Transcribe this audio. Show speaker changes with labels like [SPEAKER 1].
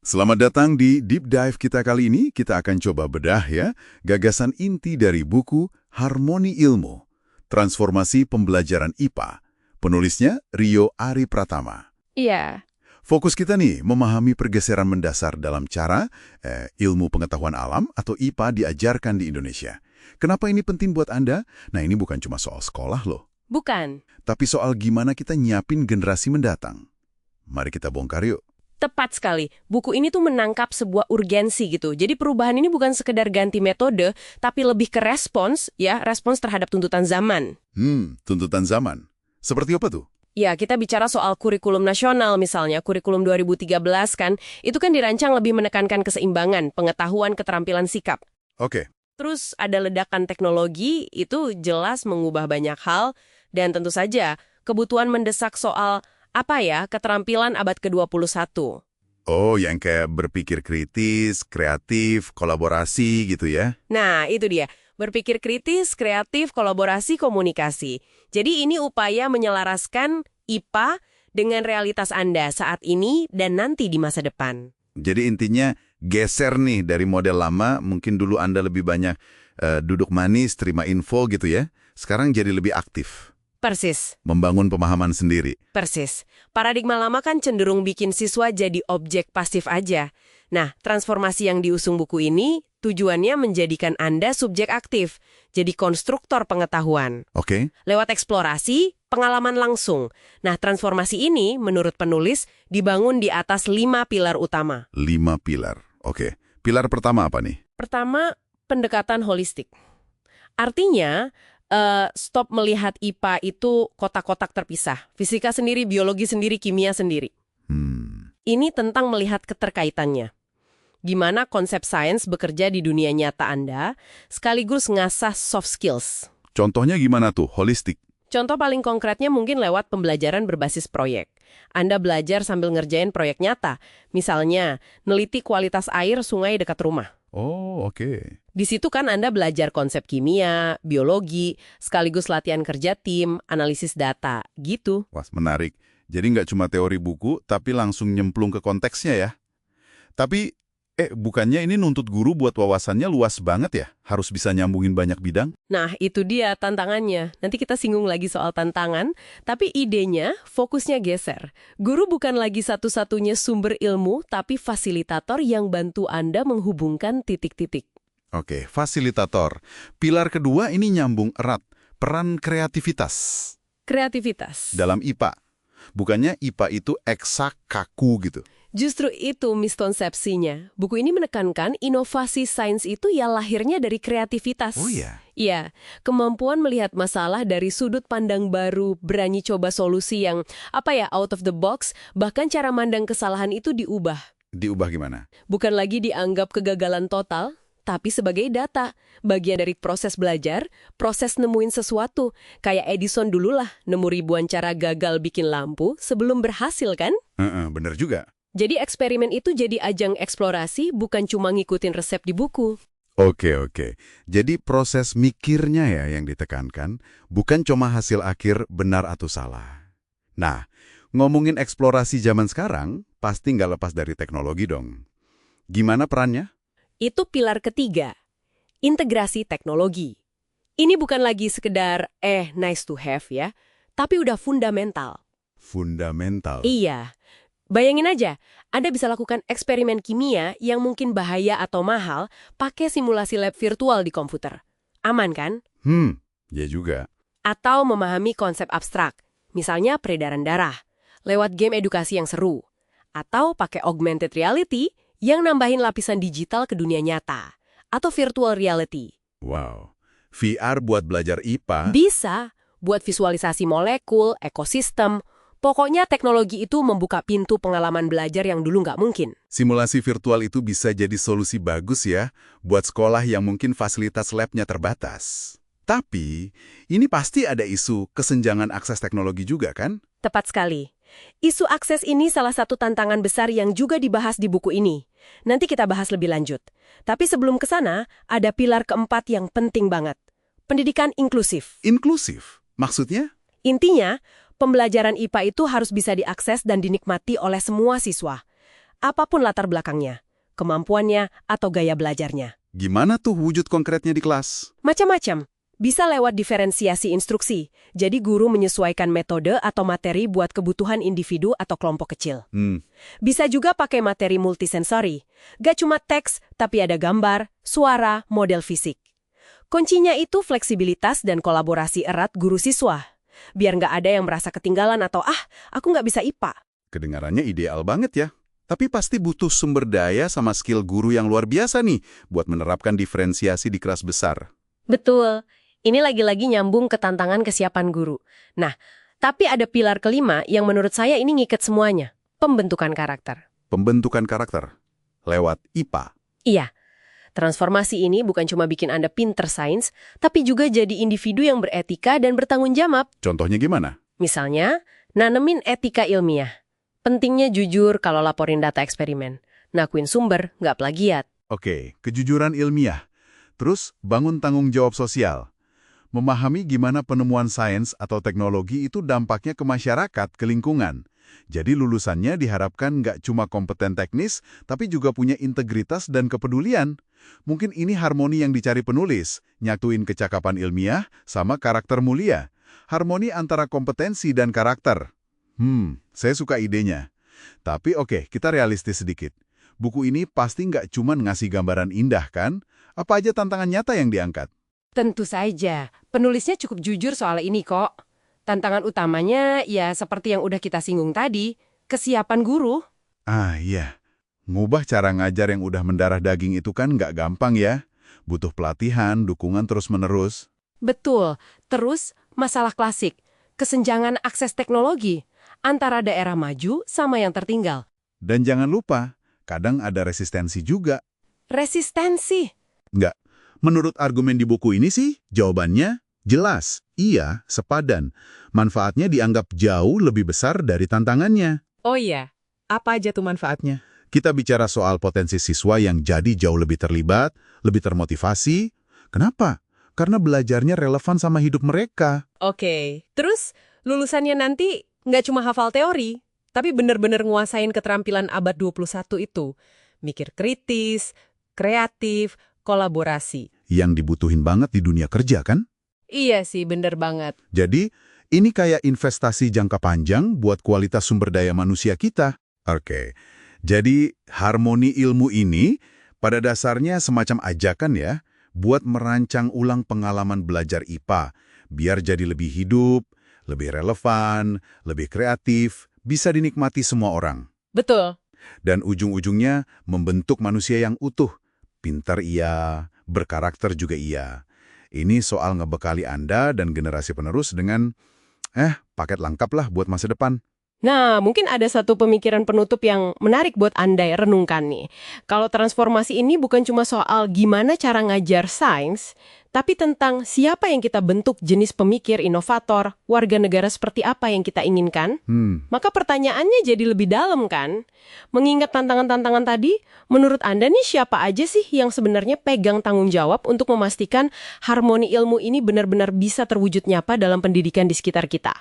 [SPEAKER 1] Selamat datang di Deep Dive kita kali ini. Kita akan coba bedah ya, gagasan inti dari buku Harmoni Ilmu, Transformasi Pembelajaran IPA. Penulisnya Rio Ari Pratama.
[SPEAKER 2] Iya.
[SPEAKER 1] Fokus kita nih, memahami pergeseran mendasar dalam cara ilmu pengetahuan alam atau IPA diajarkan di Indonesia. Kenapa ini penting buat Anda? Nah, ini bukan cuma soal sekolah loh.
[SPEAKER 2] Bukan.
[SPEAKER 1] Tapi soal gimana kita nyiapin generasi mendatang. Mari kita bongkar yuk.
[SPEAKER 2] Tepat sekali. Buku ini tuh menangkap sebuah urgensi gitu. Jadi perubahan ini bukan sekedar ganti metode, tapi lebih ke respons terhadap tuntutan zaman.
[SPEAKER 1] Tuntutan zaman. Seperti apa tuh?
[SPEAKER 2] Ya, kita bicara soal kurikulum nasional misalnya, kurikulum 2013 kan, itu kan dirancang lebih menekankan keseimbangan, pengetahuan, keterampilan sikap.
[SPEAKER 1] Oke.
[SPEAKER 2] Terus ada ledakan teknologi, itu jelas mengubah banyak hal, dan tentu saja kebutuhan mendesak soal keterampilan abad ke-21.
[SPEAKER 1] Oh, yang kayak berpikir kritis, kreatif, kolaborasi gitu ya?
[SPEAKER 2] Nah, itu dia. Berpikir kritis, kreatif, kolaborasi, komunikasi. Jadi ini upaya menyelaraskan IPA dengan realitas Anda saat ini dan nanti di masa depan.
[SPEAKER 1] Jadi intinya geser nih dari model lama, mungkin dulu Anda lebih banyak duduk manis, terima info gitu ya. Sekarang jadi lebih aktif.
[SPEAKER 2] Persis.
[SPEAKER 1] Membangun pemahaman sendiri.
[SPEAKER 2] Persis. Paradigma lama kan cenderung bikin siswa jadi objek pasif aja. Nah, transformasi yang diusung buku ini tujuannya menjadikan Anda subjek aktif, jadi konstruktor pengetahuan.
[SPEAKER 1] Oke.
[SPEAKER 2] Lewat eksplorasi, pengalaman langsung. Nah, transformasi ini, menurut penulis, dibangun di atas 5 pilar utama.
[SPEAKER 1] 5 pilar. Oke. Pilar pertama apa nih?
[SPEAKER 2] Pertama, pendekatan holistik. Artinya, stop melihat IPA itu kotak-kotak terpisah. Fisika sendiri, biologi sendiri, kimia sendiri. Ini tentang melihat keterkaitannya. Gimana konsep sains bekerja di dunia nyata Anda, sekaligus ngasah soft skills.
[SPEAKER 1] Contohnya gimana tuh, holistik?
[SPEAKER 2] Contoh paling konkretnya mungkin lewat pembelajaran berbasis proyek. Anda belajar sambil ngerjain proyek nyata. Misalnya, neliti kualitas air sungai dekat rumah.
[SPEAKER 1] Oh, oke.
[SPEAKER 2] Di situ kan Anda belajar konsep kimia, biologi, sekaligus latihan kerja tim, analisis data, gitu.
[SPEAKER 1] Wah, menarik. Jadi nggak cuma teori buku, tapi langsung nyemplung ke konteksnya ya. Tapi, bukannya ini nuntut guru buat wawasannya luas banget ya? Harus bisa nyambungin banyak bidang?
[SPEAKER 2] Nah, itu dia tantangannya. Nanti kita singgung lagi soal tantangan, tapi idenya, fokusnya geser. Guru bukan lagi satu-satunya sumber ilmu, tapi fasilitator yang bantu Anda menghubungkan titik-titik.
[SPEAKER 1] Oke, fasilitator. Pilar kedua ini nyambung erat, peran kreativitas.
[SPEAKER 2] Kreativitas.
[SPEAKER 1] Dalam IPA. Bukannya IPA itu eksak, kaku gitu.
[SPEAKER 2] Justru itu miskonsepsinya. Buku ini menekankan inovasi sains itu ya lahirnya dari kreativitas.
[SPEAKER 1] Oh iya?
[SPEAKER 2] Iya, kemampuan melihat masalah dari sudut pandang baru, berani coba solusi yang, out of the box, bahkan cara mandang kesalahan itu diubah.
[SPEAKER 1] Diubah gimana?
[SPEAKER 2] Bukan lagi dianggap kegagalan total, tapi sebagai data. Bagian dari proses belajar, proses nemuin sesuatu. Kayak Edison dululah, nemu ribuan cara gagal bikin lampu sebelum berhasil kan?
[SPEAKER 1] Bener juga.
[SPEAKER 2] Jadi eksperimen itu jadi ajang eksplorasi, bukan cuma ngikutin resep di buku.
[SPEAKER 1] Oke. Jadi proses mikirnya ya yang ditekankan, bukan cuma hasil akhir benar atau salah. Nah, ngomongin eksplorasi zaman sekarang, pasti nggak lepas dari teknologi dong. Gimana perannya?
[SPEAKER 2] Itu pilar ketiga, integrasi teknologi. Ini bukan lagi sekedar, nice to have ya, tapi udah fundamental.
[SPEAKER 1] Fundamental?
[SPEAKER 2] Iya. Bayangin aja, Anda bisa lakukan eksperimen kimia yang mungkin bahaya atau mahal pakai simulasi lab virtual di komputer. Aman kan?
[SPEAKER 1] Ya juga.
[SPEAKER 2] Atau memahami konsep abstrak, misalnya peredaran darah, lewat game edukasi yang seru. Atau pakai augmented reality yang nambahin lapisan digital ke dunia nyata. Atau virtual reality.
[SPEAKER 1] Wow. VR buat belajar IPA?
[SPEAKER 2] Bisa, buat visualisasi molekul, ekosistem. Pokoknya teknologi itu membuka pintu pengalaman belajar yang dulu nggak mungkin.
[SPEAKER 1] Simulasi virtual itu bisa jadi solusi bagus ya, buat sekolah yang mungkin fasilitas labnya terbatas. Tapi, ini pasti ada isu kesenjangan akses teknologi juga kan?
[SPEAKER 2] Tepat sekali. Isu akses ini salah satu tantangan besar yang juga dibahas di buku ini. Nanti kita bahas lebih lanjut. Tapi sebelum ke sana, ada pilar keempat yang penting banget. Pendidikan inklusif.
[SPEAKER 1] Inklusif? Maksudnya?
[SPEAKER 2] Intinya, pembelajaran IPA itu harus bisa diakses dan dinikmati oleh semua siswa. apapun latar belakangnya, kemampuannya, atau gaya belajarnya.
[SPEAKER 1] Gimana tuh wujud konkretnya di kelas?
[SPEAKER 2] Macam-macam. Bisa lewat diferensiasi instruksi, jadi guru menyesuaikan metode atau materi buat kebutuhan individu atau kelompok kecil. Bisa juga pakai materi multisensori. Gak cuma teks, tapi ada gambar, suara, model fisik. Kuncinya itu fleksibilitas dan kolaborasi erat guru-siswa. Biar nggak ada yang merasa ketinggalan atau, aku nggak bisa IPA.
[SPEAKER 1] Kedengarannya ideal banget ya. Tapi pasti butuh sumber daya sama skill guru yang luar biasa nih buat menerapkan diferensiasi di kelas besar.
[SPEAKER 2] Betul. Ini lagi-lagi nyambung ke tantangan kesiapan guru. Nah, tapi ada pilar kelima yang menurut saya ini ngiket semuanya. Pembentukan karakter.
[SPEAKER 1] Pembentukan karakter. Lewat IPA.
[SPEAKER 2] Iya. Transformasi ini bukan cuma bikin Anda pinter sains, tapi juga jadi individu yang beretika dan bertanggung jawab.
[SPEAKER 1] Contohnya gimana?
[SPEAKER 2] Misalnya, nanemin etika ilmiah. Pentingnya jujur kalau laporin data eksperimen. Ngakuin sumber, nggak plagiat.
[SPEAKER 1] Oke, kejujuran ilmiah. Terus, bangun tanggung jawab sosial. Memahami gimana penemuan sains atau teknologi itu dampaknya ke masyarakat, ke lingkungan. Jadi lulusannya diharapkan nggak cuma kompeten teknis, tapi juga punya integritas dan kepedulian. Mungkin ini harmoni yang dicari penulis, nyatuin kecakapan ilmiah sama karakter mulia. Harmoni antara kompetensi dan karakter. Saya suka idenya. Tapi oke, kita realistis sedikit. Buku ini pasti nggak cuma ngasih gambaran indah kan? Apa aja tantangan nyata yang diangkat?
[SPEAKER 2] Tentu saja, penulisnya cukup jujur soal ini kok. Tantangan utamanya ya seperti yang udah kita singgung tadi, kesiapan guru.
[SPEAKER 1] Iya. Ngubah cara ngajar yang udah mendarah daging itu kan nggak gampang ya. Butuh pelatihan, dukungan terus-menerus.
[SPEAKER 2] Betul. Terus, masalah klasik, kesenjangan akses teknologi antara daerah maju sama yang tertinggal.
[SPEAKER 1] Dan jangan lupa, kadang ada resistensi juga.
[SPEAKER 2] Resistensi?
[SPEAKER 1] Nggak. Menurut argumen di buku ini sih, jawabannya jelas, iya, sepadan. Manfaatnya dianggap jauh lebih besar dari tantangannya.
[SPEAKER 3] Oh iya, apa aja tuh manfaatnya?
[SPEAKER 1] Kita bicara soal potensi siswa yang jadi jauh lebih terlibat, lebih termotivasi. Kenapa? Karena belajarnya relevan sama hidup mereka.
[SPEAKER 3] Oke, terus lulusannya nanti nggak cuma hafal teori, tapi bener-bener nguasain keterampilan abad 21 itu. Mikir kritis, kreatif, kolaborasi.
[SPEAKER 1] Yang dibutuhin banget di dunia kerja kan?
[SPEAKER 3] Iya sih, bener banget.
[SPEAKER 1] Jadi, ini kayak investasi jangka panjang buat kualitas sumber daya manusia kita. Oke, jadi harmoni ilmu ini pada dasarnya semacam ajakan ya, buat merancang ulang pengalaman belajar IPA, biar jadi lebih hidup, lebih relevan, lebih kreatif, bisa dinikmati semua orang.
[SPEAKER 3] Betul.
[SPEAKER 1] Dan ujung-ujungnya membentuk manusia yang utuh. Pintar iya, berkarakter juga iya. Ini soal ngebekali Anda dan generasi penerus dengan, paket lengkap lah buat masa depan.
[SPEAKER 2] Nah, mungkin ada satu pemikiran penutup yang menarik buat Anda ya renungkan nih. Kalau transformasi ini bukan cuma soal gimana cara ngajar sains, tapi tentang siapa yang kita bentuk jenis pemikir, inovator, warga negara seperti apa yang kita inginkan. Maka pertanyaannya jadi lebih dalam kan? Mengingat tantangan-tantangan tadi, menurut Anda nih siapa aja sih yang sebenarnya pegang tanggung jawab untuk memastikan harmoni ilmu ini benar-benar bisa terwujud nyata dalam pendidikan di sekitar kita?